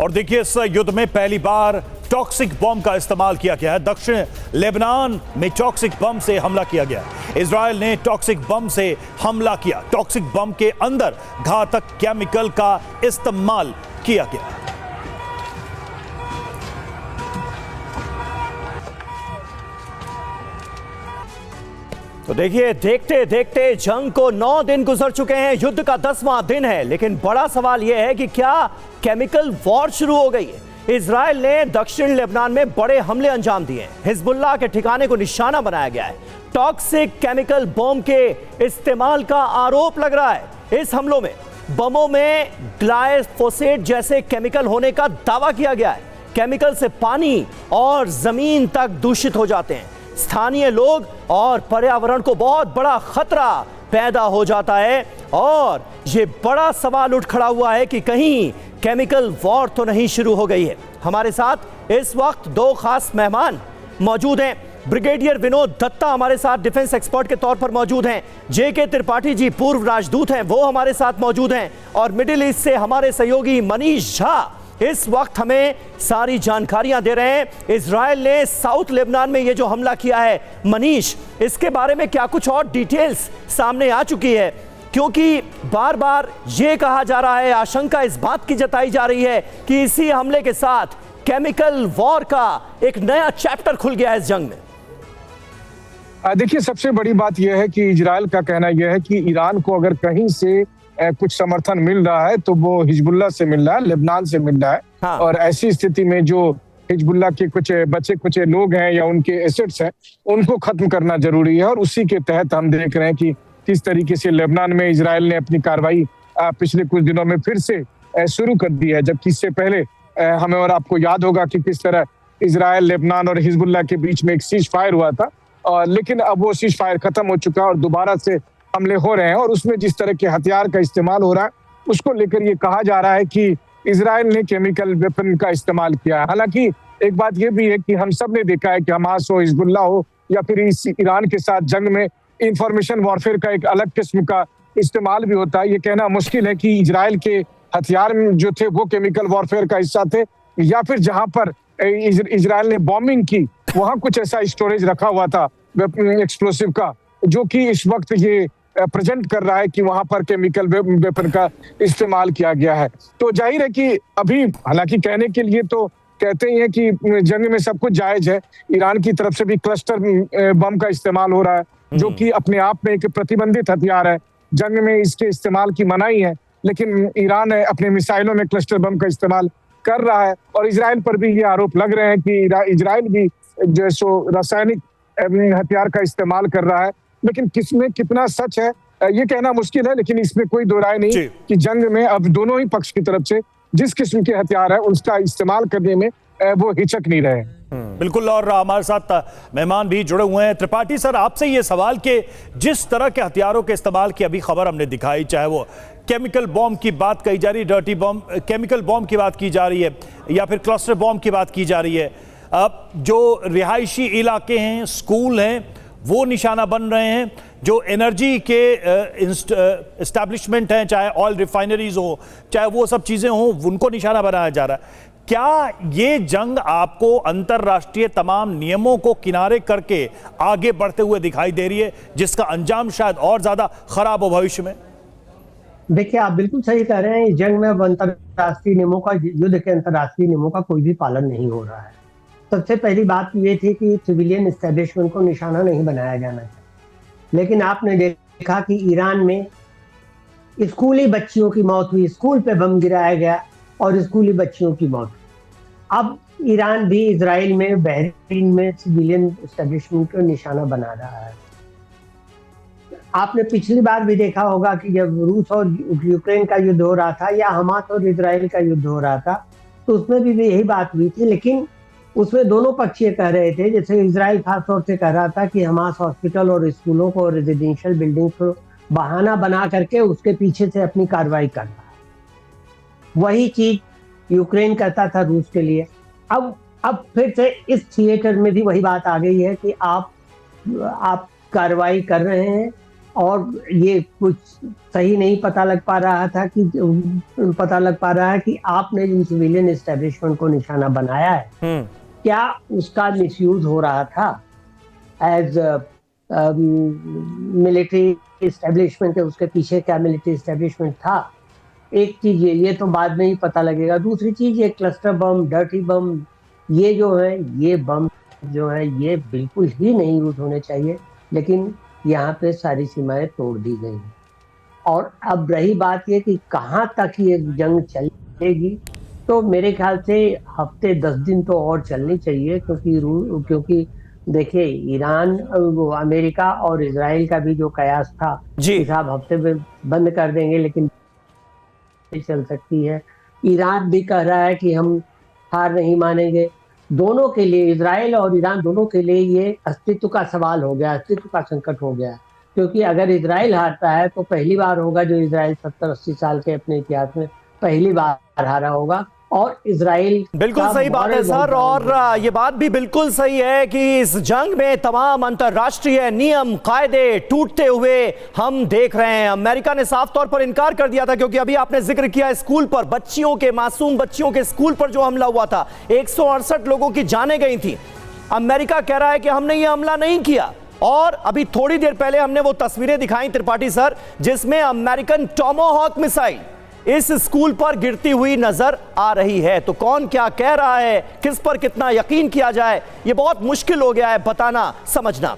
और देखिए, इस युद्ध में पहली बार टॉक्सिक बम का इस्तेमाल किया गया है। दक्षिण लेबनान में टॉक्सिक बम से हमला किया गया। इजराइल ने टॉक्सिक बम से हमला किया। टॉक्सिक बम के अंदर घातक केमिकल का इस्तेमाल किया गया। तो देखिए, देखते देखते जंग को 9 दिन गुजर चुके हैं। युद्ध का 10वां दिन है, लेकिन बड़ा सवाल यह है कि क्या केमिकल वॉर शुरू हो गई है। इजराइल ने दक्षिण लेबनान में बड़े हमले अंजाम दिए हैं। हिजबुल्लाह के ठिकाने को निशाना बनाया गया है। टॉक्सिक केमिकल बम के इस्तेमाल का आरोप लग रहा है। इस हमलों में बमों में ग्लाइफोसेट जैसे केमिकल होने का दावा किया गया है। केमिकल से पानी और जमीन तक दूषित हो जाते हैं। स्थानीय लोग और पर्यावरण को बहुत बड़ा खतरा पैदा हो जाता है और ये बड़ा सवाल उठ खड़ा हुआ है कि कहीं केमिकल वॉर तो नहीं शुरू हो गई है। हमारे साथ इस वक्त 2 खास मेहमान मौजूद हैं। ब्रिगेडियर विनोद दत्ता हमारे साथ डिफेंस एक्सपर्ट के तौर पर मौजूद हैं। जेके त्रिपाठी जी पूर्व राजदूत हैं, वो हमारे साथ मौजूद हैं। और मिडिल ईस्ट से हमारे सहयोगी मनीष झा इस वक्त हमें सारी जानकारियां दे रहे हैं। इजराइल ने साउथ लेबनान में ये जो हमला किया है, मनीष, इसके बारे में क्या कुछ और डिटेल्स सामने आ चुकी है? क्योंकि बार बार ये कहा जा रहा है, आशंका इस बात की जताई जा रही है कि इसी हमले के साथ केमिकल वॉर का एक नया चैप्टर खुल गया है इस जंग में। देखिए, सबसे बड़ी बात यह है कि इजराइल का कहना यह है कि ईरान को अगर कहीं से कुछ समर्थन मिल रहा है तो वो हिजबुल्लाह से मिल रहा है, लेबनान से मिल रहा है। हाँ। और ऐसी स्थिति में जो हिजबुल्लाह के कुछ बचे कुछ लोग हैं या उनके एसेट्स हैं, उनको खत्म करना जरूरी है। और उसी के तहत हम देख रहे हैं कि किस तरीके से लेबनान में इजराइल ने अपनी कार्रवाई पिछले कुछ दिनों में फिर से शुरू कर दी है। जबकि इससे पहले हमें और आपको याद होगा कि किस तरह इजराइल, लेबनान और हिजबुल्लाह के बीच में एक सीज फायर हुआ था। लेकिन अब वो सीज फायर खत्म हो चुका है और दोबारा से हमले हो रहे हैं। और उसमें जिस तरह के हथियार का इस्तेमाल हो रहा है, उसको लेकर ये कहा जा रहा है कि इजराइल ने केमिकल वेपन का इस्तेमाल किया है। हालांकि एक बात ये भी है कि हम सब ने देखा है कि हमास हो, हिजबुल्लाह हो या फिर इस ईरान के साथ जंग में इंफॉर्मेशन वॉरफेयर का एक अलग किस्म का इस्तेमाल भी होता है। ये कहना मुश्किल है कि इजराइल के हथियार जो थे वो केमिकल वॉरफेयर का हिस्सा थे या फिर जहां पर इजराइल ने बॉम्बिंग की वहां कुछ ऐसा स्टोरेज रखा हुआ था एक्सप्लोसिव का, जो कि इस वक्त ये प्रेजेंट कर रहा है कि वहां पर केमिकल वेपन का इस्तेमाल किया गया है। तो जाहिर है कि अभी, हालांकि कहने के लिए तो कहते ही हैं कि जंग में सब कुछ जायज है। ईरान की तरफ से भी क्लस्टर बम का इस्तेमाल हो रहा है, जो कि अपने आप में एक प्रतिबंधित हथियार है। जंग में इसके इस्तेमाल की मनाही है, लेकिन ईरान अपने मिसाइलों में क्लस्टर बम का इस्तेमाल कर रहा है। और इजराइल पर भी ये आरोप लग रहे हैं कि इजराइल भी जो सो रासायनिक हथियार का इस्तेमाल कर रहा है। लेकिन किसमें कितना सच है ये कहना मुश्किल है। लेकिन इसमें कोई दो राय नहीं कि जंग में अब दोनों ही पक्ष की तरफ से जिस किस्म के हथियार है उसका इस्तेमाल करने में वो हिचक नहीं रहे। बिल्कुल। और हमारे साथ मेहमान भी जुड़े हुए हैं। त्रिपाठी सर, आपसे ये सवाल कि जिस तरह के हथियारों के इस्तेमाल की अभी खबर हमने दिखाई, चाहे वो केमिकल बॉम्ब की बात कही जा रही है, डर्टी बॉम्ब, केमिकल बॉम्ब की बात की जा रही है, या फिर क्लस्टर बॉम्ब की बात की जा रही है, अब जो रिहायशी इलाके हैं, स्कूल हैं, वो निशाना बन रहे हैं। जो एनर्जी के एस्टैब्लिशमेंट हैं, चाहे ऑयल रिफाइनरीज हो, चाहे वो सब चीज़ें हों, उनको निशाना बनाया जा रहा है। क्या ये जंग आपको अंतर्राष्ट्रीय तमाम नियमों को किनारे करके आगे बढ़ते हुए दिखाई दे रही है, जिसका अंजाम शायद और ज़्यादा खराब हो भविष्य में? देखिए, आप बिल्कुल सही कह रहे हैं। इस जंग में अब अंतर्राष्ट्रीय नियमों का, युद्ध के अंतर्राष्ट्रीय नियमों का कोई भी पालन नहीं हो रहा है। सबसे पहली बात ये थी कि सिविलियन एस्टेब्लिशमेंट को निशाना नहीं बनाया जाना चाहिए। लेकिन आपने देखा कि ईरान में स्कूली बच्चियों की मौत हुई, स्कूल पे बम गिराया गया और स्कूली बच्चियों की मौत। अब ईरान भी इजराइल में, बहरीन में सिविलियन एस्टेब्लिशमेंट को निशाना बना रहा है। आपने पिछली बार भी देखा होगा कि जब रूस और यूक्रेन का युद्ध हो रहा था या हमास और इजराइल का युद्ध हो रहा था, तो उसमें भी यही बात हुई थी। लेकिन उसमें दोनों पक्ष ये कह रहे थे, जैसे इजराइल खास तौर से कह रहा था कि हमास हॉस्पिटल और स्कूलों को, रेजिडेंशियल बिल्डिंग को बहाना बना करके उसके पीछे से अपनी कार्रवाई कर रहा है। वही चीज यूक्रेन करता था रूस के लिए। अब फिर से इस थिएटर में भी वही बात आ गई है कि आप कार्रवाई कर रहे हैं और ये कुछ सही नहीं पता लग पा रहा है कि आपने जिन सिविलियन एस्टेब्लिशमेंट को निशाना बनाया है क्या उसका मिसयूज हो रहा था एज मिलिट्री एस्टेब्लिशमेंट है, उसके पीछे क्या मिलिट्री एस्टेब्लिशमेंट था। एक चीज ये तो बाद में ही पता लगेगा। दूसरी चीज ये क्लस्टर बम, डर्टी बम, ये जो है ये बम जो है ये बिल्कुल ही नहीं यूज होने चाहिए, लेकिन यहाँ पे सारी सीमाएं तोड़ दी गई हैं। और अब रही बात ये कि कहाँ तक ये जंग चलेगी, तो मेरे ख्याल से हफ्ते 10 दिन तो और चलनी चाहिए, क्योंकि देखिए ईरान, अमेरिका और इजराइल का भी जो कयास था कि साहब हफ्ते में बंद कर देंगे, लेकिन चल सकती है। ईरान भी कह रहा है कि हम हार नहीं मानेंगे। दोनों के लिए, इजराइल और ईरान दोनों के लिए ये अस्तित्व का सवाल हो गया, अस्तित्व का संकट हो गया, क्योंकि अगर इजराइल हारता है तो पहली बार होगा जो इजराइल 70-80 साल के अपने इतिहास में पहली बार हारा होगा। और इजराइल बिल्कुल सही बात है सर, और ये बात भी बिल्कुल सही है कि इस जंग में तमाम अंतर्राष्ट्रीय नियम कायदे टूटते हुए हम देख रहे हैं। अमेरिका ने साफ तौर पर इनकार कर दिया था, क्योंकि अभी आपने जिक्र किया स्कूल पर बच्चियों के, मासूम बच्चियों के स्कूल पर जो हमला हुआ था, 168 लोगों की जानें गई थी। अमेरिका कह रहा है कि हमने ये हमला नहीं किया। और अभी थोड़ी देर पहले हमने वो तस्वीरें दिखाई त्रिपाठी सर, जिसमें अमेरिकन टोमाहॉक मिसाइल इस स्कूल पर गिरती हुई नजर आ रही है। तो कौन क्या कह रहा है, किस पर कितना यकीन किया जाए, यह बहुत मुश्किल हो गया है बताना, समझना।